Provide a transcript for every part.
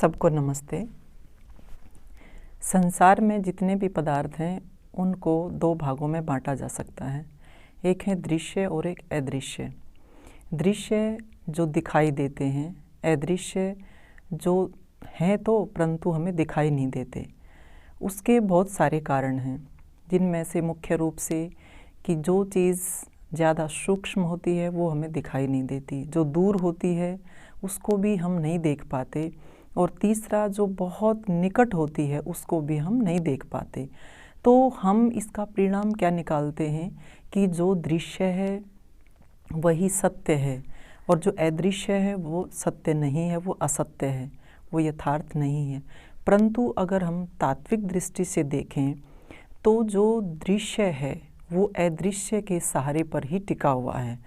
सबको नमस्ते। संसार में जितने भी पदार्थ हैं उनको दो भागों में बांटा जा सकता है। एक है दृश्य और एक अदृश्य। दृश्य जो दिखाई देते हैं, अदृश्य जो हैं तो परंतु हमें दिखाई नहीं देते। उसके बहुत सारे कारण हैं, जिनमें से मुख्य रूप से कि जो चीज़ ज़्यादा सूक्ष्म होती है वो हमें दिखाई नहीं देती, जो दूर होती है उसको भी हम नहीं देख पाते, और तीसरा जो बहुत निकट होती है उसको भी हम नहीं देख पाते। तो हम इसका परिणाम क्या निकालते हैं कि जो दृश्य है वही सत्य है और जो अदृश्य है वो सत्य नहीं है, वो असत्य है, वो यथार्थ नहीं है। परंतु अगर हम तात्विक दृष्टि से देखें तो जो दृश्य है वो अदृश्य के सहारे पर ही टिका हुआ है।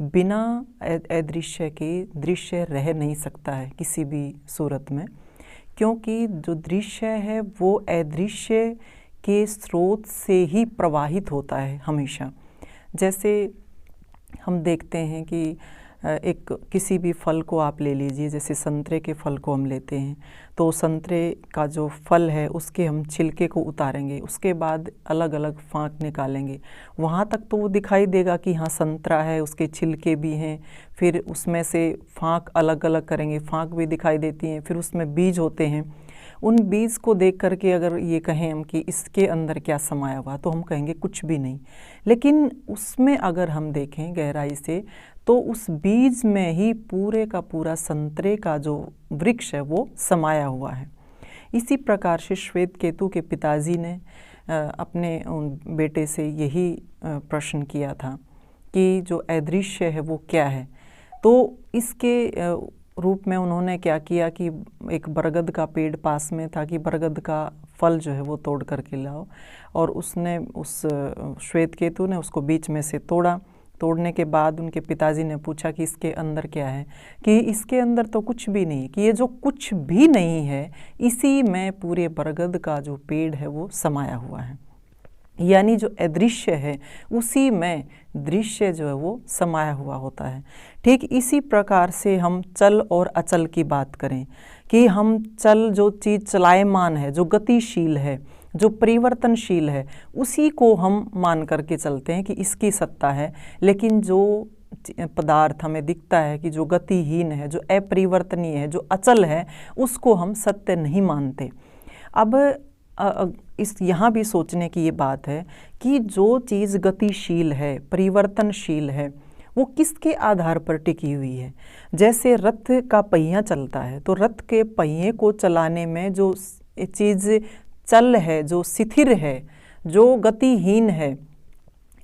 बिना अदृश्य के दृश्य रह नहीं सकता है किसी भी सूरत में, क्योंकि जो दृश्य है वो अदृश्य के स्रोत से ही प्रवाहित होता है हमेशा। जैसे हम देखते हैं कि एक किसी भी फल को आप ले लीजिए, जैसे संतरे के फल को हम लेते हैं तो संतरे का जो फल है उसके हम छिलके को उतारेंगे, उसके बाद अलग अलग फाँक निकालेंगे। वहाँ तक तो वो दिखाई देगा कि हाँ संतरा है, उसके छिलके भी हैं, फिर उसमें से फाँक अलग अलग करेंगे, फाँक भी दिखाई देती हैं, फिर उसमें बीज होते हैं। उन बीज को देख करके अगर ये कहें हम कि इसके अंदर क्या समाया हुआ, तो हम कहेंगे कुछ भी नहीं। लेकिन उसमें अगर हम देखें गहराई से तो उस बीज में ही पूरे का पूरा संतरे का जो वृक्ष है वो समाया हुआ है। इसी प्रकार से श्वेतकेतु के पिताजी ने अपने बेटे से यही प्रश्न किया था कि जो अदृश्य है वो क्या है। तो इसके रूप में उन्होंने क्या किया कि एक बरगद का पेड़ पास में था कि बरगद का फल जो है वो तोड़ करके लाओ, और उसने उस श्वेतकेतु ने उसको बीच में से तोड़ा। तोड़ने के बाद उनके पिताजी ने पूछा कि इसके अंदर क्या है, कि इसके अंदर तो कुछ भी नहीं, कि ये जो कुछ भी नहीं है इसी में पूरे बरगद का जो पेड़ है वो समाया हुआ है। यानी जो अदृश्य है उसी में दृश्य जो है वो समाया हुआ होता है। ठीक इसी प्रकार से हम चल और अचल की बात करें कि हम चल, जो चीज़ चलायमान है, जो गतिशील है, जो परिवर्तनशील है, उसी को हम मान करके चलते हैं कि इसकी सत्ता है। लेकिन जो पदार्थ हमें दिखता है कि जो गतिहीन है, जो अपरिवर्तनीय है, जो अचल है, उसको हम सत्य नहीं मानते। अब इस यहाँ भी सोचने की ये बात है कि जो चीज़ गतिशील है, परिवर्तनशील है, वो किसके आधार पर टिकी हुई है। जैसे रथ का पहिया चलता है तो रथ के पहिए को चलाने में जो चीज़ चल है, जो शिथिर है, जो गतिहीन है,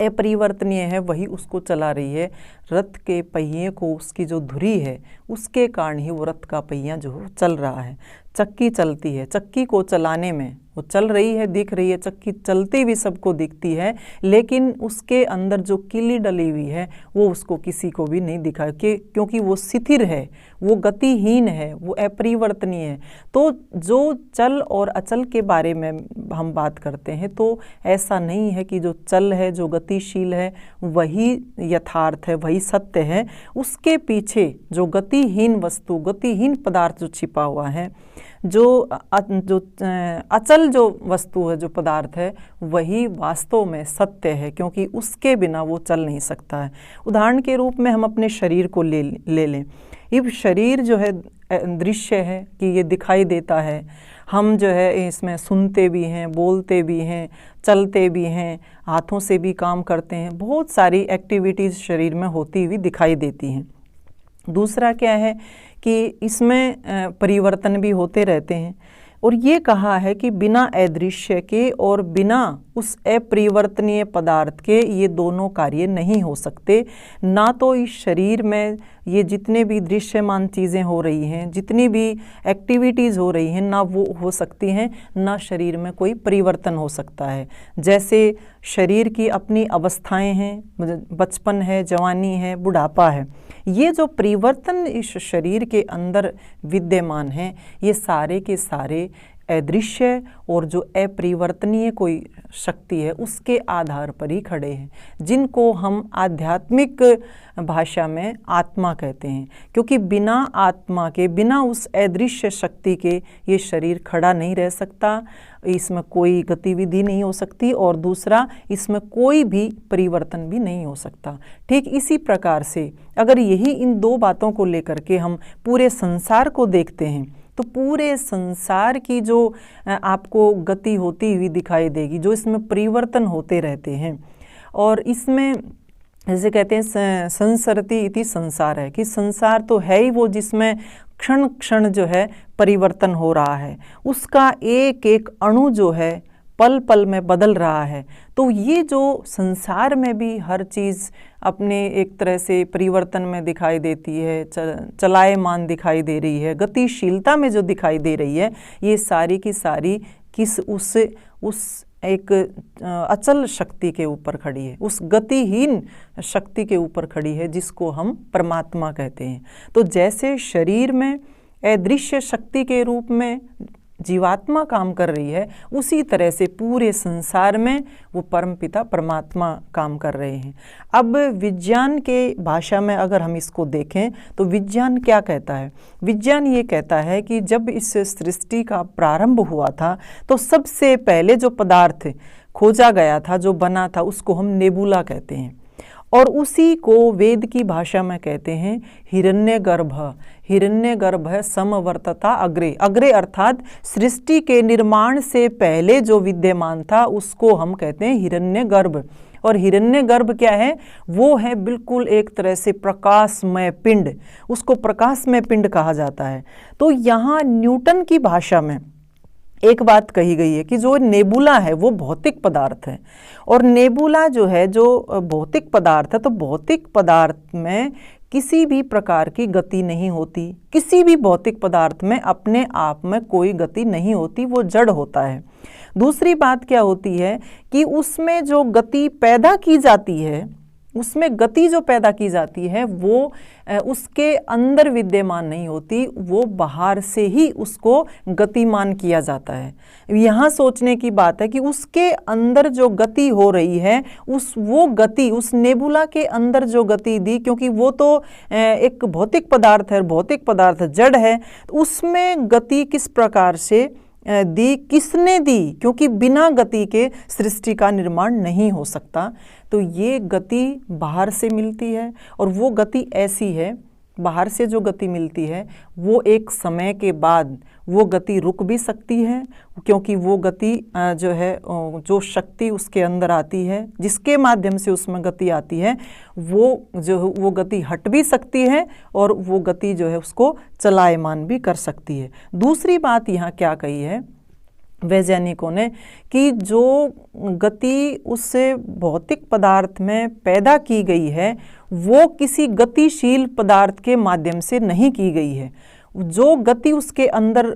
अपरिवर्तनीय है, वही उसको चला रही है। रथ के पहिए को उसकी जो धुरी है उसके कारण ही वो रथ का पहिया जो चल रहा है। चक्की चलती है, चक्की को चलाने में वो चल रही है, दिख रही है, चक्की चलती भी सबको दिखती है, लेकिन उसके अंदर जो किली डली हुई है वो उसको किसी को भी नहीं दिखा, क्योंकि वो शिथिर है, वो गतिहीन है, वो अपरिवर्तनीय है। तो जो चल और अचल के बारे में हम बात करते हैं तो ऐसा नहीं है कि जो चल है, जो गतिशील है, वही यथार्थ है, वही सत्य है। उसके पीछे जो गतिहीन वस्तु, गतिहीन पदार्थ जो छिपा हुआ है, जो अचल जो वस्तु है, जो पदार्थ है, वही वास्तव में सत्य है, क्योंकि उसके बिना वो चल नहीं सकता है। उदाहरण के रूप में हम अपने शरीर को ले लें। ये शरीर जो है दृश्य है कि ये दिखाई देता है, हम जो है इसमें सुनते भी हैं, बोलते भी हैं, चलते भी हैं, हाथों से भी काम करते हैं, बहुत सारी एक्टिविटीज़ शरीर में होती हुई दिखाई देती हैं। दूसरा क्या है कि इसमें परिवर्तन भी होते रहते हैं, और ये कहा है कि बिना अदृश्य के और बिना उस अपरिवर्तनीय पदार्थ के ये दोनों कार्य नहीं हो सकते। ना तो इस शरीर में ये जितने भी दृश्यमान चीज़ें हो रही हैं, जितनी भी एक्टिविटीज़ हो रही हैं, ना वो हो सकती हैं, ना शरीर में कोई परिवर्तन हो सकता है। जैसे शरीर की अपनी अवस्थाएं हैं, बचपन है, जवानी है, बुढ़ापा है, ये जो परिवर्तन इस शरीर के अंदर विद्यमान हैं, ये सारे के सारे अदृश्य और जो अपरिवर्तनीय कोई शक्ति है उसके आधार पर ही खड़े हैं, जिनको हम आध्यात्मिक भाषा में आत्मा कहते हैं। क्योंकि बिना आत्मा के, बिना उस अदृश्य शक्ति के ये शरीर खड़ा नहीं रह सकता, इसमें कोई गतिविधि नहीं हो सकती, और दूसरा इसमें कोई भी परिवर्तन भी नहीं हो सकता। ठीक इसी प्रकार से अगर यही इन दो बातों को लेकर के हम पूरे संसार को देखते हैं तो पूरे संसार की जो आपको गति होती हुई दिखाई देगी, जो इसमें परिवर्तन होते रहते हैं। और इसमें जैसे कहते हैं संसरति इति संसार है, कि संसार तो है ही वो जिसमें क्षण क्षण जो है परिवर्तन हो रहा है, उसका एक एक अणु जो है पल पल में बदल रहा है। तो ये जो संसार में भी हर चीज़ अपने एक तरह से परिवर्तन में दिखाई देती है, चलायमान दिखाई दे रही है, गतिशीलता में जो दिखाई दे रही है, ये सारी की सारी किस उस एक अचल शक्ति के ऊपर खड़ी है, उस गतिहीन शक्ति के ऊपर खड़ी है, जिसको हम परमात्मा कहते हैं। तो जैसे शरीर में अदृश्य शक्ति के रूप में जीवात्मा काम कर रही है, उसी तरह से पूरे संसार में वो परमपिता परमात्मा काम कर रहे हैं। अब विज्ञान के भाषा में अगर हम इसको देखें तो विज्ञान क्या कहता है? विज्ञान ये कहता है कि जब इस सृष्टि का प्रारंभ हुआ था तो सबसे पहले जो पदार्थ खोजा गया था, जो बना था, उसको हम नेबुला कहते हैं, और उसी को वेद की भाषा में कहते हैं हिरण्यगर्भ। हिरण्यगर्भ है समवर्तता अग्रे। अग्रे अर्थात सृष्टि के निर्माण से पहले जो विद्यमान था उसको हम कहते हैं हिरण्यगर्भ। और हिरण्यगर्भ क्या है? वो है बिल्कुल एक तरह से प्रकाशमय पिंड, उसको प्रकाशमय पिंड कहा जाता है। तो यहाँ न्यूटन की भाषा में एक बात कही गई है कि जो नेबुला है वो भौतिक पदार्थ है, और नेबुला जो है जो भौतिक पदार्थ है, तो भौतिक पदार्थ में किसी भी प्रकार की गति नहीं होती, किसी भी भौतिक पदार्थ में अपने आप में कोई गति नहीं होती, वो जड़ होता है। दूसरी बात क्या होती है कि उसमें जो गति पैदा की जाती है, उसमें गति जो पैदा की जाती है वो उसके अंदर विद्यमान नहीं होती, वो बाहर से ही उसको गतिमान किया जाता है। यहाँ सोचने की बात है कि उसके अंदर जो गति हो रही है, वो गति उस नेबुला के अंदर जो गति दी, क्योंकि वो तो एक भौतिक पदार्थ है, भौतिक पदार्थ जड़ है, उसमें गति किस प्रकार से दी, किसने दी? क्योंकि बिना गति के सृष्टि का निर्माण नहीं हो सकता। तो ये गति बाहर से मिलती है, और वो गति ऐसी है, बाहर से जो गति मिलती है वो एक समय के बाद वो गति रुक भी सकती है, क्योंकि वो गति जो है, जो शक्ति उसके अंदर आती है, जिसके माध्यम से उसमें गति आती है, वो गति हट भी सकती है, और वो गति जो है उसको चलायमान भी कर सकती है। दूसरी बात यहाँ क्या कही है वैज्ञानिकों ने कि जो गति उस भौतिक पदार्थ में पैदा की गई है वो किसी गतिशील पदार्थ के माध्यम से नहीं की गई है। जो गति उसके अंदर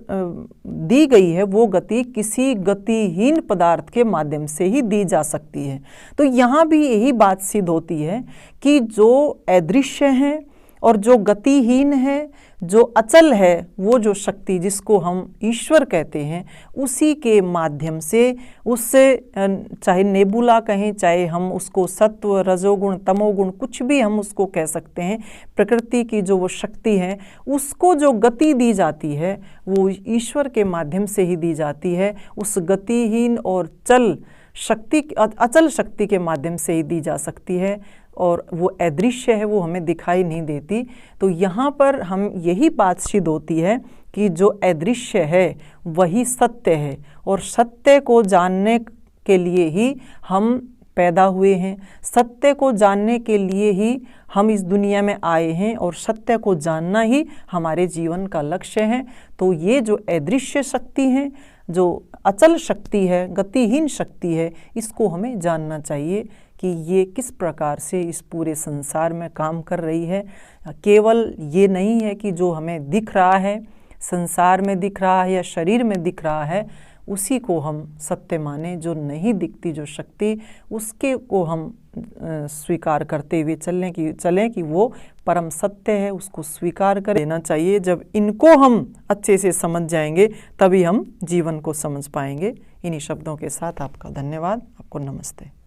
दी गई है वो गति किसी गतिहीन पदार्थ के माध्यम से ही दी जा सकती है। तो यहाँ भी यही बात सिद्ध होती है कि जो अदृश्य है और जो गतिहीन है, जो अचल है, वो जो शक्ति जिसको हम ईश्वर कहते हैं, उसी के माध्यम से उससे, चाहे नेबुला कहें, चाहे हम उसको सत्व, रजोगुण, तमोगुण, कुछ भी हम उसको कह सकते हैं, प्रकृति की जो वो शक्ति है उसको जो गति दी जाती है वो ईश्वर के माध्यम से ही दी जाती है। उस गतिहीन और चल शक्ति, अचल शक्ति के माध्यम से ही दी जा सकती है, और वो अदृश्य है, वो हमें दिखाई नहीं देती। तो यहाँ पर हम यही बात सिद्ध होती है कि जो अदृश्य है वही सत्य है, और सत्य को जानने के लिए ही हम पैदा हुए हैं, सत्य को जानने के लिए ही हम इस दुनिया में आए हैं, और सत्य को जानना ही हमारे जीवन का लक्ष्य है। तो ये जो अदृश्य शक्ति है, जो अचल शक्ति है, गतिहीन शक्ति है, इसको हमें जानना चाहिए कि ये किस प्रकार से इस पूरे संसार में काम कर रही है। केवल ये नहीं है कि जो हमें दिख रहा है, संसार में दिख रहा है या शरीर में दिख रहा है, उसी को हम सत्य माने। जो नहीं दिखती जो शक्ति, उसके को हम स्वीकार करते हुए चलें कि वो परम सत्य है, उसको स्वीकार कर लेना चाहिए। जब इनको हम अच्छे से समझ जाएंगे तभी हम जीवन को समझ पाएंगे। इन्हीं शब्दों के साथ आपका धन्यवाद, आपको नमस्ते।